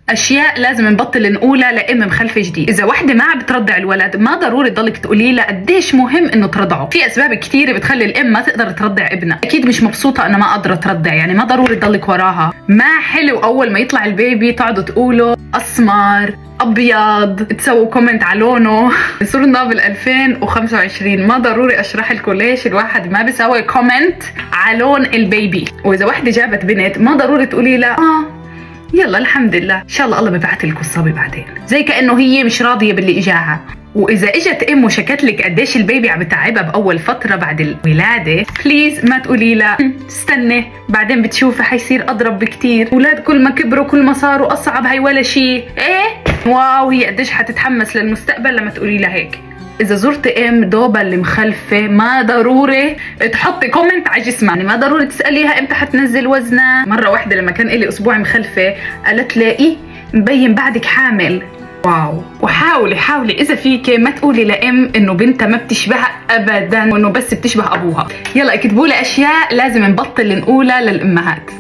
اشياء لازم نبطل نقولها لام مخلفه جديد. اذا وحده ما عم بترضع الولد ما ضروري تضلك تقولي لها قديش مهم انه ترضعه. في اسباب كثيره بتخلي الام ما تقدر ترضع ابنها. اكيد مش مبسوطه انا ما قادره ترضع، يعني ما ضروري تضلك وراها. ما حلو اول ما يطلع البيبي تقعدوا تقولوا اسمر ابيض، تسووا كومنت على لونه. صرنا بال 2025 ما ضروري اشرح لكم ليش الواحد ما بيسوي كومنت على لون البيبي. واذا وحده جابت بنت ما ضروري تقولي لها يلا الحمد لله ان شاء الله ببعث لك الصبي بعدين، زي كانه هي مش راضيه باللي اجاها. واذا اجت ام وشكت لك قديش البيبي عم بتعبها باول فتره بعد الولاده، بليز ما تقولي لها استني بعدين بتشوفي حيصير اضرب بكتير، اولاد كل ما كبروا كل ما صاروا اصعب، هي ولا شيء. ايه واو، هي قديش حتتحمس للمستقبل لما تقولي لها هيك. اذا زرت ام دوبا اللي مخلفه ما ضروري تحطي كومنت على جسمها، يعني ما ضروري تساليها امتى حتنزل وزنها. مره واحده لما كان لي اسبوع مخلفه قالت لي ايه مبين بعدك حامل. واو. وحاولي اذا فيك ما تقولي لام انه بنتها ما بتشبهها ابدا وانه بس بتشبه ابوها. يلا اكتبوا لي اشياء لازم نبطل نقولها للامهات.